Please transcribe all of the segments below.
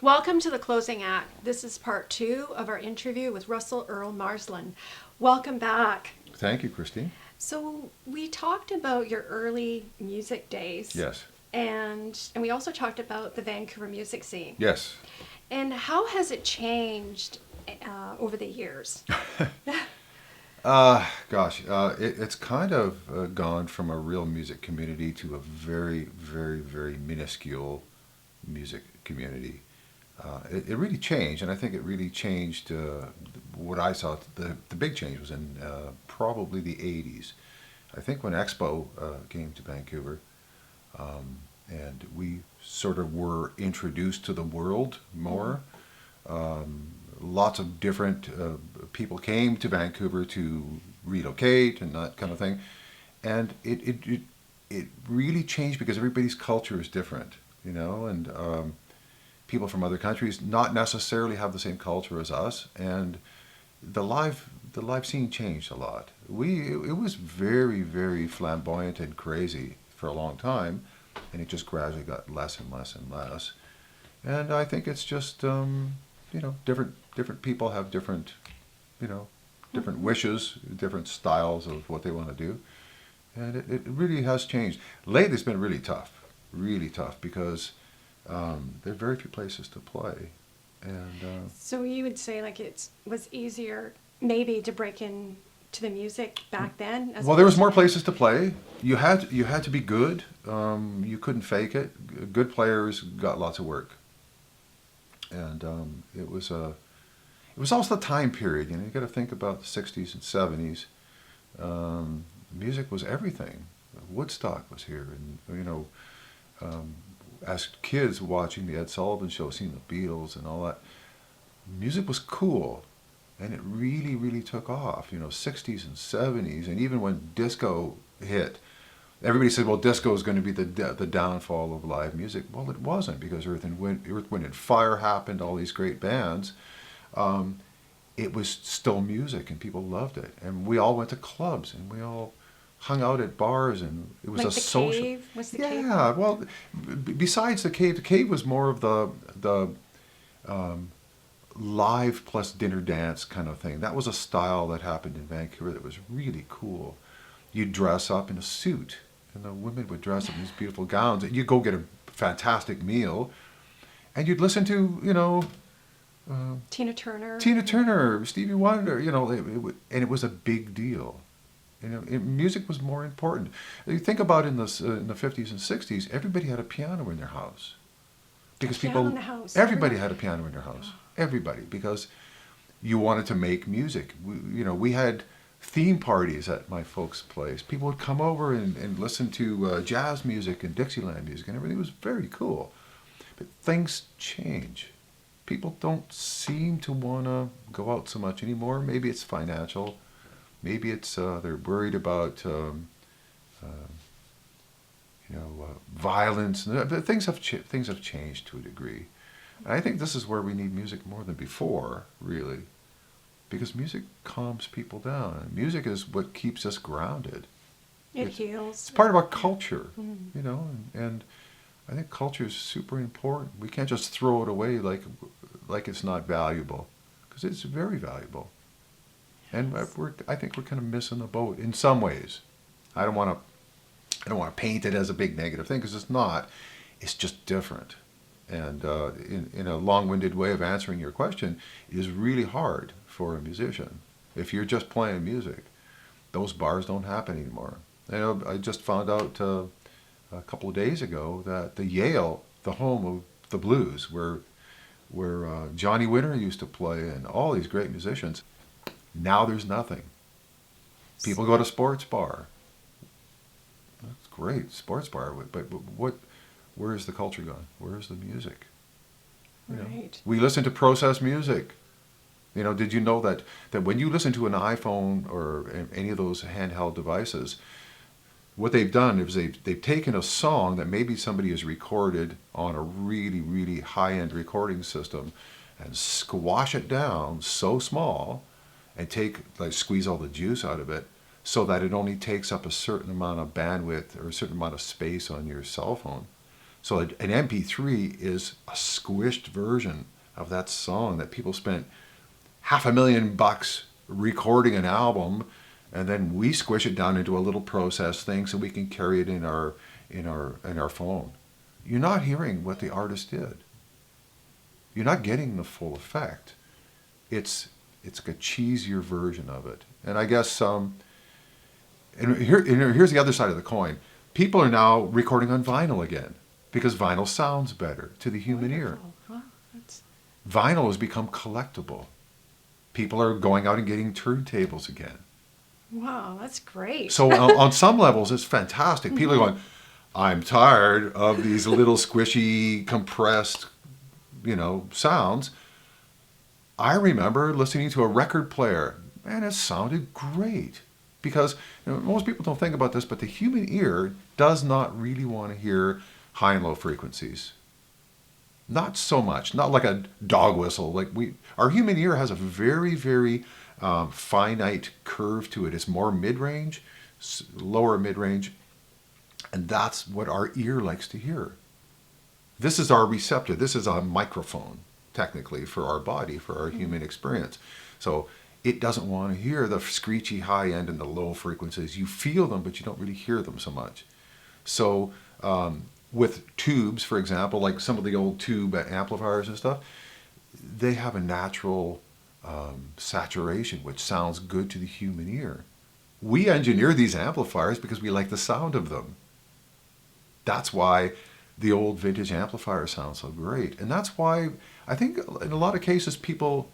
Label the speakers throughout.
Speaker 1: Welcome to the closing act. This is part 2 of our interview with Russell Earl Marsland. Welcome back.
Speaker 2: Thank you, Christine.
Speaker 1: So we talked about your early music days.
Speaker 2: Yes.
Speaker 1: And we also talked about the Vancouver music scene.
Speaker 2: Yes.
Speaker 1: And how has it changed over the years?
Speaker 2: It's kind of gone from a real music community to a very, very, very minuscule music community. It really changed, and I think it really changed what I saw. The big change was in probably the 80s. I think when Expo came to Vancouver, and we sort of were introduced to the world more. Lots of different people came to Vancouver to relocate and that kind of thing. And it really changed because everybody's culture is different, you know, and people from other countries not necessarily have the same culture as us, and the live scene changed a lot. It was very, very flamboyant and crazy for a long time, and it just gradually got less and less and less. And I think it's just different people have different wishes, different styles of what they want to do, and it really has changed. Lately, it's been really tough because there are very few places to play, and
Speaker 1: so you would say like it was easier maybe to break in to the music back then?
Speaker 2: Well, there was more places to play. You had to be good. You couldn't fake it. Good players got lots of work, and it was also the time period. You know, you got to think about the '60s and '70s. Music was everything. Woodstock was here, and as kids watching the Ed Sullivan Show, seeing the Beatles and all that, music was cool, and it really, really took off. You know, '60s and '70s, and even when disco hit, everybody said, "Well, disco is going to be the downfall of live music." Well, it wasn't, because Earth, Wind and Fire happened. All these great bands. It was still music, and people loved it, and we all went to clubs, and we all hung out at bars, and it was
Speaker 1: like
Speaker 2: a social.
Speaker 1: Cave? Was the Cave?
Speaker 2: Yeah, well, besides the Cave was more of the live plus dinner dance kind of thing. That was a style that happened in Vancouver that was really cool. You'd dress up in a suit, and the women would dress up in these beautiful gowns, and you'd go get a fantastic meal, and you'd listen to
Speaker 1: Tina Turner,
Speaker 2: Stevie Wonder, and it was a big deal. Music was more important. You think about in the 50s and 60s, everybody had a piano in their house. Because everybody had a piano in their house. Everybody, because you wanted to make music. We had theme parties at my folks' place. People would come over and listen to jazz music and Dixieland music, and everything was very cool. But things change. People don't seem to want to go out so much anymore. Maybe it's financial. Maybe it's they're worried about violence. But things have changed to a degree. And I think this is where we need music more than before, really, because music calms people down. And music is what keeps us grounded.
Speaker 1: It heals.
Speaker 2: It's part of our culture, and I think culture is super important. We can't just throw it away like it's not valuable, because it's very valuable. And I think we're kind of missing the boat in some ways. I don't want to paint it as a big negative thing, because it's not. It's just different. And in a long-winded way of answering your question, it is really hard for a musician. If you're just playing music, those bars don't happen anymore. I just found out a couple of days ago that the Yale, the home of the blues, where where Johnny Winter used to play and all these great musicians. Now there's nothing. People go to sports bar. That's great, sports bar. But where is the culture gone? Where is the music?
Speaker 1: Right.
Speaker 2: We listen to processed music. Did you know that when you listen to an iPhone or any of those handheld devices, what they've done is they've taken a song that maybe somebody has recorded on a really, really high-end recording system and squash it down so small and squeeze all the juice out of it so that it only takes up a certain amount of bandwidth or a certain amount of space on your cell phone. So an MP3 is a squished version of that song that people spent $500,000 recording an album, and then we squish it down into a little processed thing so we can carry it in our phone. You're not hearing what the artist did. You're not getting the full effect. It's a cheesier version of it. And I guess here's the other side of the coin. People are now recording on vinyl again because vinyl sounds better to the human ear.
Speaker 1: Huh?
Speaker 2: Vinyl has become collectible. People are going out and getting turntables again.
Speaker 1: Wow, that's great.
Speaker 2: So on some levels, it's fantastic. People are going, I'm tired of these little squishy, compressed, sounds. I remember listening to a record player, and it sounded great. Because most people don't think about this, but the human ear does not really want to hear high and low frequencies. Not so much. Not like a dog whistle. Our human ear has a very, very finite curve to it. It's more mid-range, lower mid-range, and that's what our ear likes to hear. This is our receptor. This is a microphone, technically, for our body, for our human experience. So it doesn't want to hear the screechy high end and the low frequencies. You feel them, but you don't really hear them so much. So with tubes, for example, like some of the old tube amplifiers and stuff, they have a natural saturation, which sounds good to the human ear. We engineer these amplifiers because we like the sound of them. That's why the old vintage amplifiers sound so great. And that's why I think in a lot of cases people,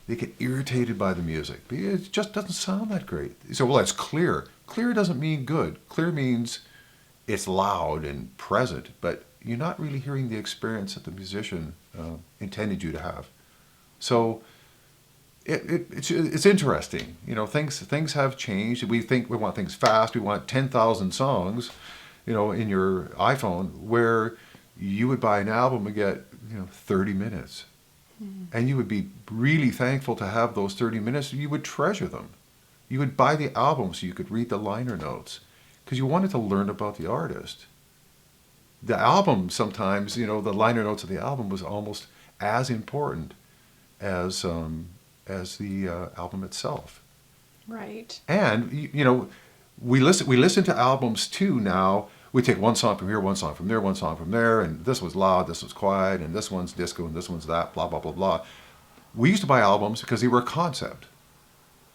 Speaker 2: they get irritated by the music. It just doesn't sound that great. So, well, it's clear. Clear doesn't mean good. Clear means it's loud and present, but you're not really hearing the experience that the musician intended you to have. So it's interesting. Things have changed. We think we want things fast. We want 10,000 songs, in your iPhone, where you would buy an album and get 30 minutes. And you would be really thankful to have those 30 minutes. You would treasure them. You would buy the album so you could read the liner notes because you wanted to learn about the artist. The album sometimes, the liner notes of the album was almost as important as the album itself.
Speaker 1: Right.
Speaker 2: And we listen to albums too now. We take one song from here, one song from there, one song from there, and this was loud, this was quiet, and this one's disco, and this one's that, blah, blah, blah, blah. We used to buy albums because they were a concept.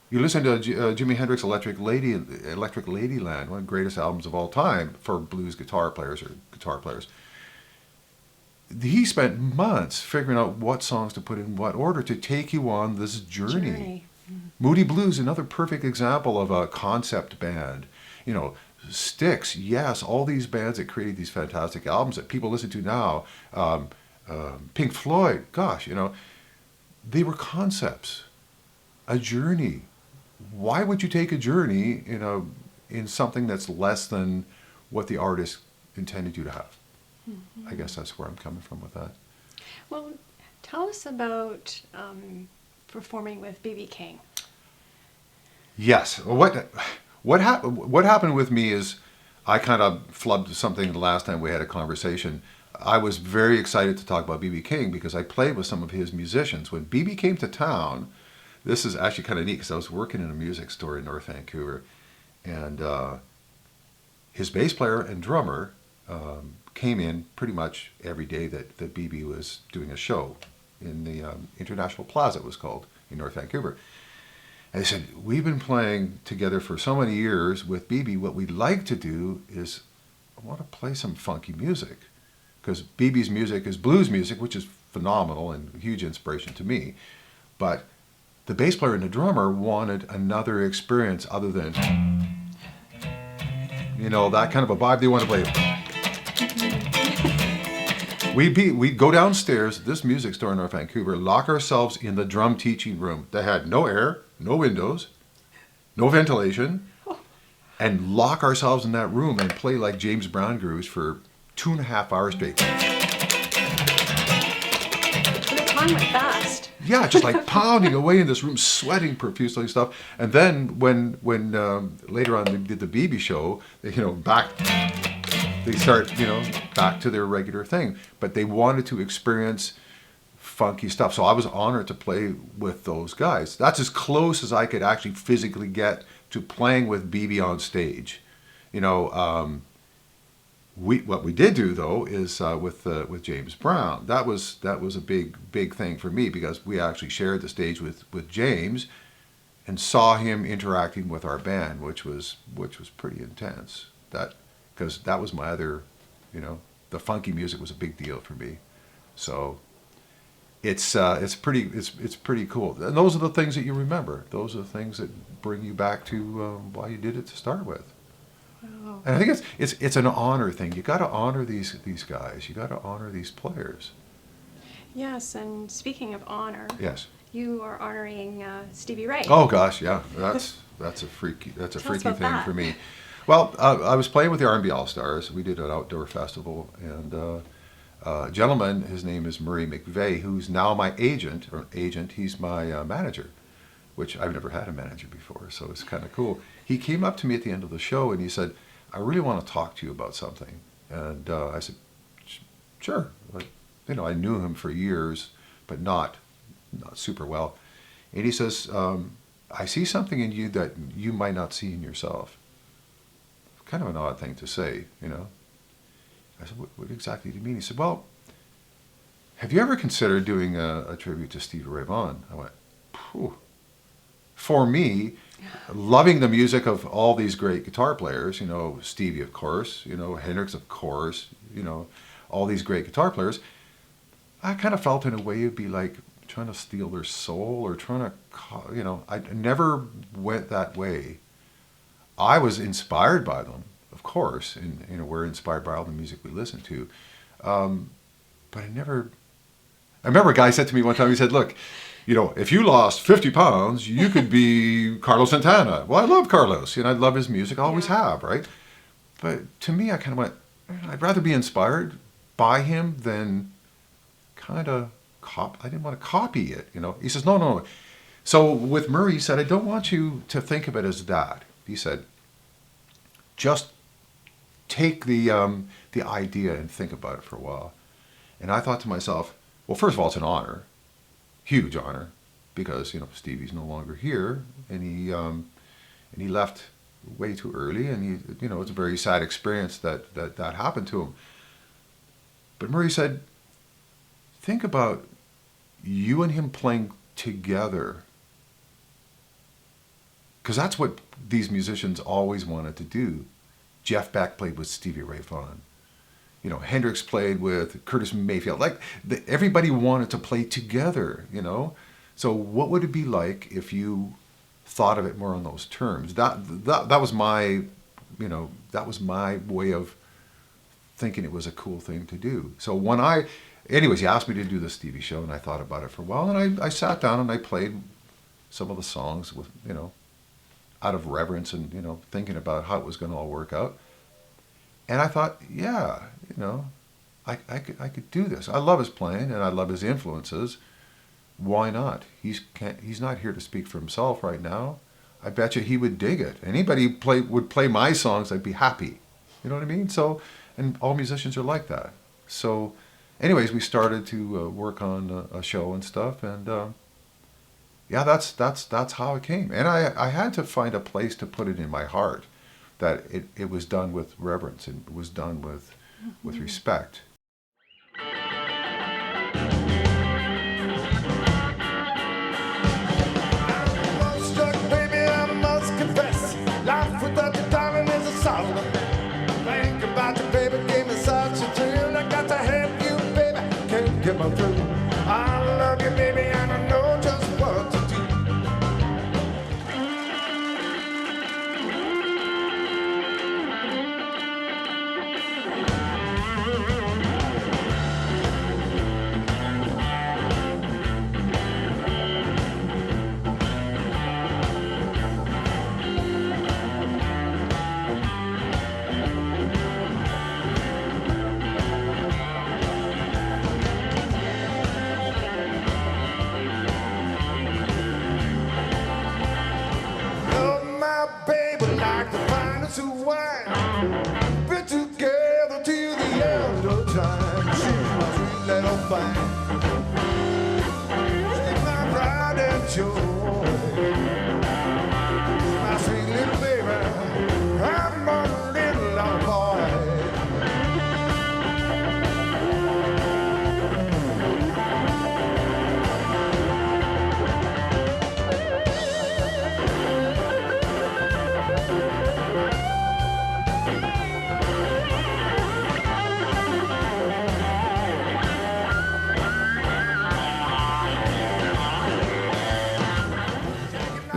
Speaker 2: You listen to Jimi Hendrix' Electric Ladyland, one of the greatest albums of all time for blues guitar players or guitar players. He spent months figuring out what songs to put in what order to take you on this journey. Moody Blues, another perfect example of a concept band. Styx, yes, all these bands that created these fantastic albums that people listen to now, Pink Floyd, gosh, they were concepts, a journey. Why would you take a journey in something that's less than what the artist intended you to have? I guess that's where I'm coming from with that.
Speaker 1: Well, tell us about performing with B.B. King.
Speaker 2: Yes, what happened with me is I kind of flubbed something the last time we had a conversation. I was very excited to talk about B.B. King because I played with some of his musicians. When B.B. came to town, this is actually kind of neat because I was working in a music store in North Vancouver, and his bass player and drummer came in pretty much every day that B.B. was doing a show in the International Plaza, it was called, in North Vancouver. And they said, we've been playing together for so many years with B.B. What we'd like to do is I want to play some funky music. Because B.B.'s music is blues music, which is phenomenal and a huge inspiration to me. But the bass player and the drummer wanted another experience other than, that kind of a vibe. They want to play. We'd go downstairs at this music store in North Vancouver, lock ourselves in the drum teaching room. They had no air, no windows, no ventilation, and lock ourselves in that room and play like James Brown grooves for 2.5 hours straight.
Speaker 1: And the time went fast.
Speaker 2: Yeah, just like pounding away in this room, sweating profusely and stuff. And then when later on they did the BB show, they start, back to their regular thing. But they wanted to experience funky stuff. So I was honored to play with those guys. That's as close as I could actually physically get to playing with BB on stage. What we did do though is with James Brown. That was a big thing for me because we actually shared the stage with James and saw him interacting with our band, which was pretty intense. Because that was my other, the funky music was a big deal for me. So it's pretty cool. And those are the things that you remember. Those are the things that bring you back to why you did it to start with.
Speaker 1: Wow.
Speaker 2: And I think it's an honor thing. You got to honor these guys. You got to honor these players.
Speaker 1: Yes, and speaking of honor,
Speaker 2: Yes.
Speaker 1: you are honoring Stevie Ray.
Speaker 2: Oh gosh, yeah. That's a freaky
Speaker 1: Tell us
Speaker 2: thing
Speaker 1: about that.
Speaker 2: for me. Well, I was playing with the R&B All Stars. We did an outdoor festival, and a gentleman, his name is Murray McVeigh, who's now my agent. He's my manager, which I've never had a manager before, so it's kind of cool. He came up to me at the end of the show and he said, "I really want to talk to you about something." And I said, "Sure." I knew him for years, but not super well. And he says, "I see something in you that you might not see in yourself." Kind of an odd thing to say, I said, what exactly do you mean? He said, "Well, have you ever considered doing a tribute to Stevie Ray Vaughan?" I went, "Phew." For me, loving the music of all these great guitar players, Stevie, of course, Hendrix, of course, all these great guitar players, I kind of felt in a way it'd be like trying to steal their soul or trying to, I never went that way. I was inspired by them, of course, and we're inspired by all the music we listen to. But I remember a guy said to me one time, he said, "Look, if you lost 50 pounds, you could be Carlos Santana." Well, I love Carlos, I love his music, I always have, right? But to me, I kind of went, I'd rather be inspired by him than kind of I didn't want to copy it, He says, no. So with Murray, he said, "I don't want you to think of it as that." He said, "Just take the idea and think about it for a while." And I thought to myself, well, first of all, it's an honor, huge honor, because Stevie's no longer here, and he left way too early, and it's a very sad experience that happened to him. But Murray said, "Think about you and him playing together." Because that's what these musicians always wanted to do. Jeff Beck played with Stevie Ray Vaughan. Hendrix played with Curtis Mayfield. Everybody wanted to play together, So what would it be like if you thought of it more on those terms? That was my, that was my way of thinking it was a cool thing to do. So anyways, he asked me to do the Stevie show, and I thought about it for a while, and I sat down and I played some of the songs with, out of reverence and, thinking about how it was going to all work out. And I thought, yeah, I could do this. I love his playing and I love his influences. Why not? He's not here to speak for himself right now. I bet you he would dig it. Anybody would play my songs, I'd be happy. You know what I mean? So, and all musicians are like that. So, anyways, we started to work on a show and stuff, and yeah, that's how it came. And I had to find a place to put it in my heart, that it was done with reverence and it was done with respect.
Speaker 3: Get my through.
Speaker 2: wine. Been together till the end of time. She's my sweet little thing. She's my pride and joy. She's my sweet little baby. I'm a little boy.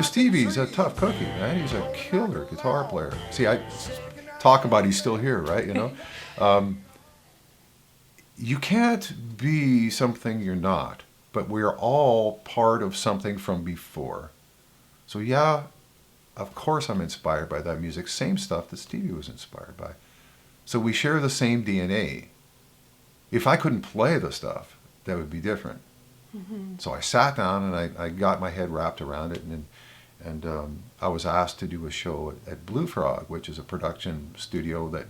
Speaker 2: Stevie's a tough cookie, man. He's a killer guitar player. See, I talk about he's still here, right? You know, you can't be something you're not, but we're all part of something from before. So yeah, of course I'm inspired by that music. Same stuff that Stevie was inspired by. So we share the same DNA. If I couldn't play the stuff, that would be different. Mm-hmm. So I sat down and I got my head wrapped around it, and I was asked to do a show at Blue Frog, which is a production studio that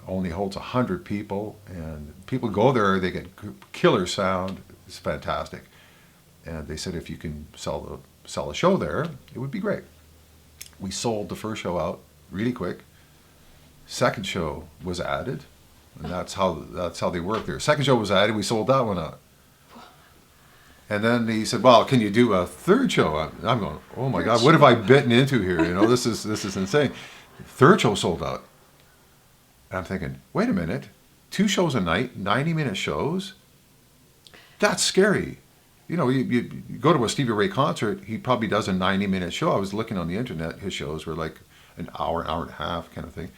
Speaker 2: only holds 100 people, and people go there, they get killer sound. It's fantastic. And they said if you can sell a show there, it would be great. We sold the first show out really quick. Second show was added, and that's how they work there. Second show was added, we sold that one out. And then he said, "Well, can you do a third show?" I'm going, "Oh my God, what have I bitten into here? You know, this is insane." Third show sold out. And I'm thinking, wait a minute, 2 shows a night, 90-minute shows? That's scary. You know, you go to a Stevie Ray concert, he probably does a 90-minute show. I was looking on the internet, his shows were like an hour and a half kind of thing.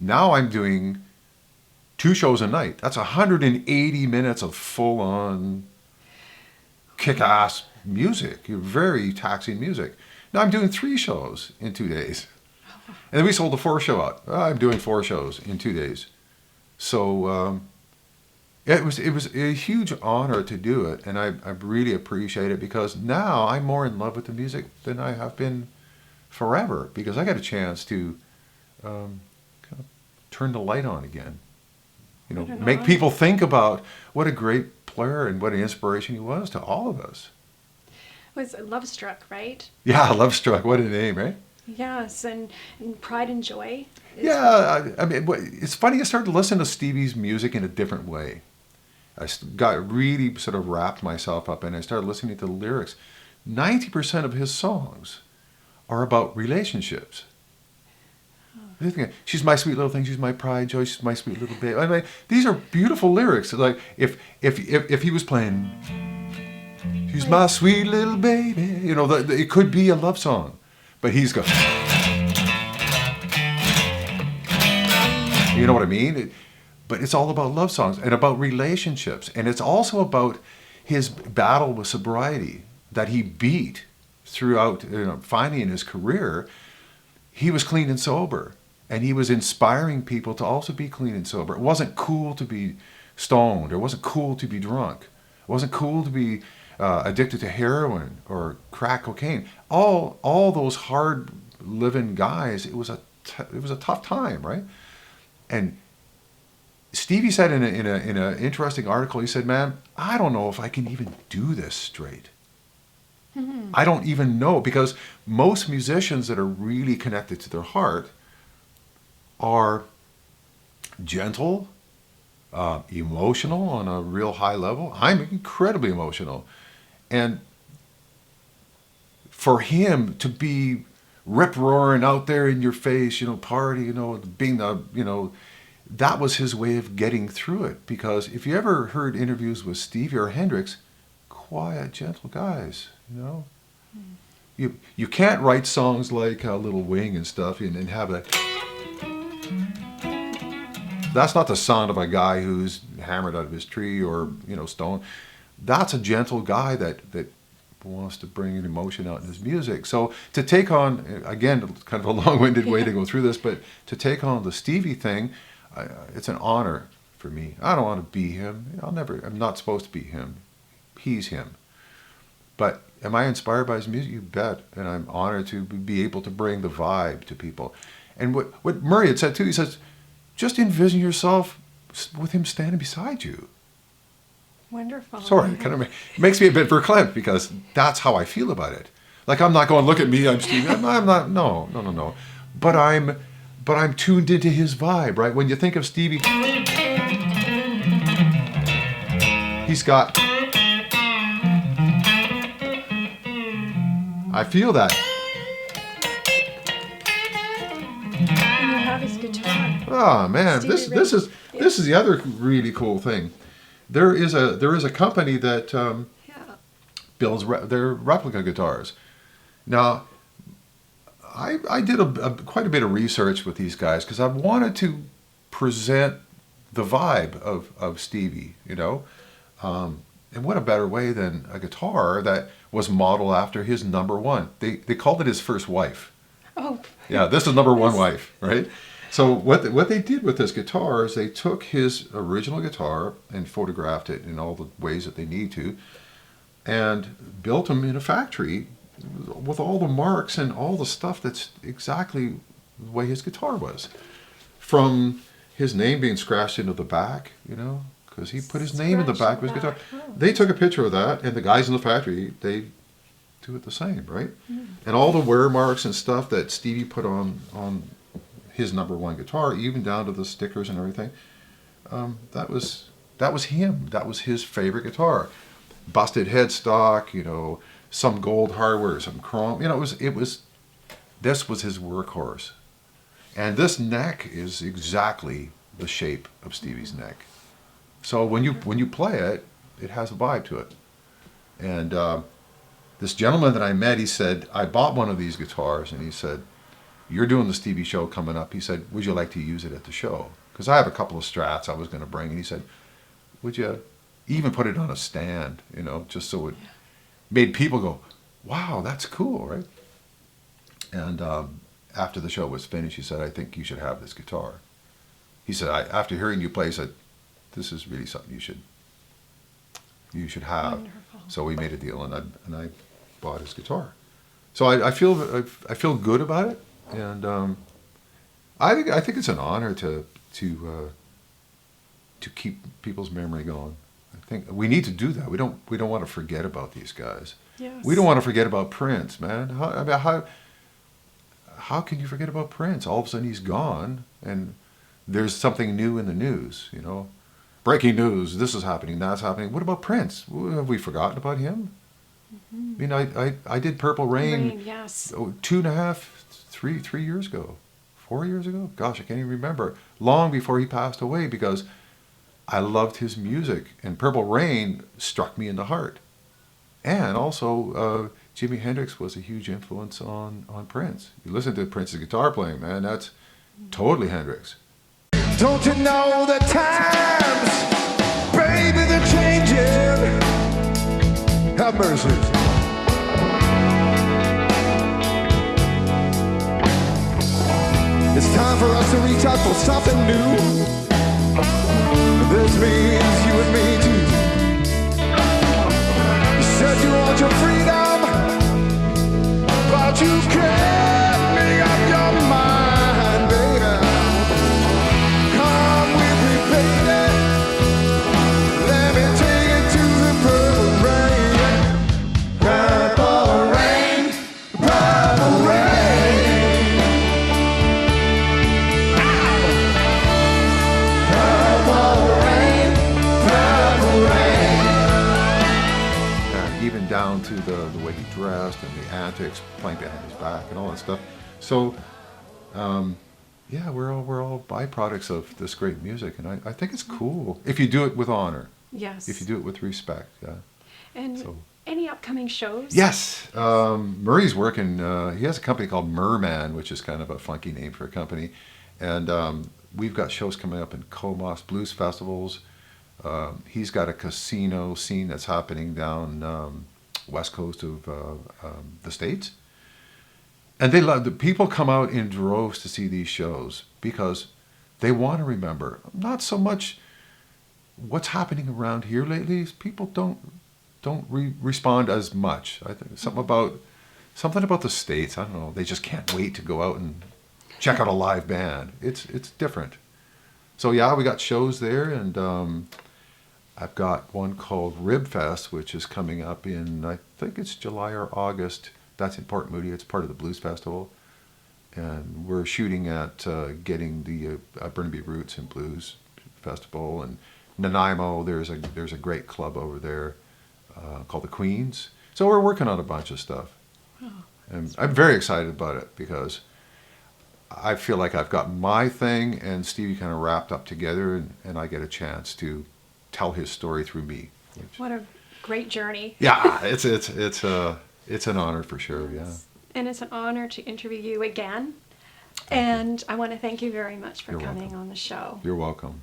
Speaker 2: Now I'm doing 2 shows a night. That's 180 minutes of full-on kick-ass music, very taxing music. Now I'm doing 3 shows in 2 days. And then we sold the 4th show out. I'm doing 4 shows in 2 days. So it was a huge honor to do it, and I really appreciate it, because now I'm more in love with the music than I have been forever, because I got a chance to kind of turn the light on again. You know, make people think about what a great player and what an inspiration he was to all of us.
Speaker 1: Was Love Struck, right?
Speaker 2: Yeah, Love Struck. What a name, right?
Speaker 1: Yes, and Pride and Joy.
Speaker 2: Yeah, I mean, it's funny. I started to listen to Stevie's music in a different way. I got really sort of wrapped myself up, and I started listening to the lyrics. 90% of his songs are about relationships. She's my sweet little thing. She's my pride, joy. She's my sweet little baby. I mean, these are beautiful lyrics. Like if he was playing, she's my sweet little baby. You know, it could be a love song, but he's got. You know what I mean? But it's all about love songs and about relationships, and it's also about his battle with sobriety that he beat throughout. Finally in his career, he was clean and sober. And he was inspiring people to also be clean and sober. It wasn't cool to be stoned. It wasn't cool to be drunk. It wasn't cool to be addicted to heroin or crack cocaine. All those hard living guys. It was a tough time, right? And Stevie said in an interesting article, he said, "Man, I don't know if I can even do this straight. Mm-hmm. I don't even know, because most musicians that are really connected to their heart are gentle, emotional on a real high level. I'm incredibly emotional. And for him to be rip-roaring out there in your face, party, being that was his way of getting through it. Because if you ever heard interviews with Stevie or Hendrix, quiet, gentle guys, You can't write songs like Little Wing and stuff and have that. That's not the sound of a guy who's hammered out of his tree or, stoned. That's a gentle guy that wants to bring an emotion out in his music. So to take on, again, kind of a long-winded way to go through this, but to take on the Stevie thing, it's an honor for me. I don't want to be him. I'm not supposed to be him. He's him. But am I inspired by his music? You bet. And I'm honored to be able to bring the vibe to people. And what Murray had said too, he says, just envision yourself with him standing beside you.
Speaker 1: Wonderful.
Speaker 2: Sorry, it kind of makes me a bit verklempt because that's how I feel about it. Like I'm not going, look at me, I'm Stevie. I'm not. No. But I'm tuned into his vibe, right? When you think of Stevie, he's got. I feel that.
Speaker 1: And you have his guitar.
Speaker 2: Oh man,
Speaker 1: Stevie
Speaker 2: this is the other really cool thing. There is a company that builds their replica guitars. Now, I did quite a bit of research with these guys because I wanted to present the vibe of Stevie, you know. And what a better way than a guitar that was modeled after his number one. They called it his first wife.
Speaker 1: Oh.
Speaker 2: Yeah, this is number one wife, right? So what they did with this guitar is they took his original guitar and photographed it in all the ways that they need to, and built them in a factory with all the marks and all the stuff that's exactly the way his guitar was. From his name being scratched into the back, you know, because he put his name in the back of his guitar.
Speaker 1: Oh.
Speaker 2: They took a picture of that, and the guys in the factory, they do it the same, right? And all the wear marks and stuff that Stevie put on his number one guitar, even down to the stickers and everything, that was him. That was his favorite guitar. Busted headstock, you know, some gold hardware, some chrome. You know, this was his workhorse. And this neck is exactly the shape of Stevie's neck. So when you play it, it has a vibe to it. And this gentleman that I met, he said, I bought one of these guitars, and he said, you're doing the Stevie show coming up. He said, would you like to use it at the show? Because I have a couple of Strats I was going to bring. And he said, would you even put it on a stand, you know, just so it made people go, wow, that's cool, right? And after the show was finished, he said, I think you should have this guitar. He said, after hearing you play, he said, this is really something you should have.
Speaker 1: Wonderful.
Speaker 2: So we made a deal, and I bought his guitar. So I feel good about it, and I think it's an honor to keep people's memory going. I think we need to do that. We don't want to forget about these guys.
Speaker 1: Yes.
Speaker 2: We don't want to forget about Prince, man. How can you forget about Prince? All of a sudden he's gone, and there's something new in the news, you know. Breaking news, this is happening, that's happening. What about Prince? Have we forgotten about him? Mm-hmm. I mean, I did Purple Rain,
Speaker 1: yes.
Speaker 2: 2.5, 3 years ago, 4 years ago? Gosh, I can't even remember. Long before he passed away, because I loved his music, and Purple Rain struck me in the heart. And also, Jimi Hendrix was a huge influence on Prince. You listen to Prince's guitar playing, man, that's totally Hendrix.
Speaker 3: Don't you know the times, baby, they're changing. Have mercy. It's time for us to reach out for something new. This means you and me too. You said you want your freedom, but you can't make up your mind, baby. Come with me, baby. Let me take you to the purple rain. Purple rain, purple rain. Purple rain, purple rain.
Speaker 2: And even down to the way he dressed and the antics, playing behind his back and all that stuff. So, yeah, we're all byproducts of this great music, and I think it's cool if you do it with honor.
Speaker 1: Yes.
Speaker 2: If you do it with respect. Yeah.
Speaker 1: And
Speaker 2: So-
Speaker 1: any upcoming shows?
Speaker 2: Yes, Murray's working. He has a company called Merman, which is kind of a funky name for a company, and we've got shows coming up in Comox Blues festivals. He's got a casino scene that's happening down west coast of the States. And they love, the people come out in droves to see these shows because they want to remember not so much what's happening around here lately. People don't respond as much. I think something about the States. I don't know. They just can't wait to go out and check out a live band. It's different. So yeah, we got shows there, and I've got one called Rib Fest, which is coming up in, I think it's July or August. That's in Port Moody. It's part of the Blues Festival. And we're shooting at getting the Burnaby Roots and Blues Festival. And Nanaimo, there's a great club over there called the Queens. So we're working on a bunch of stuff.
Speaker 1: Oh,
Speaker 2: and I'm very excited about it because I feel like I've got my thing and Stevie kind of wrapped up together, and I get a chance to tell his story through me.
Speaker 1: what a great journey.
Speaker 2: Yeah, it's an honor for sure. Yeah.
Speaker 1: And it's an honor to interview you again. And I want to thank you very much for
Speaker 2: You're
Speaker 1: coming
Speaker 2: welcome.
Speaker 1: on the show.
Speaker 2: You're welcome.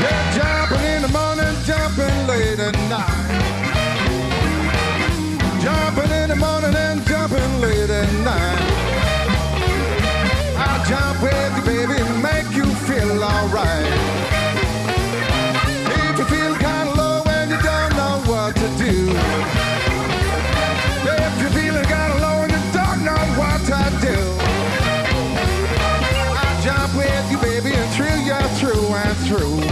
Speaker 3: Yeah, jumping in the morning, jumping late at night. Jumping in the morning and jumping late at night. I'll jump with you, baby, and make you feel alright. If you feel kind of low and you don't know what to do. If you're feeling kind of low and you don't know what to do. I'll jump with you, baby, and thrill you through and through.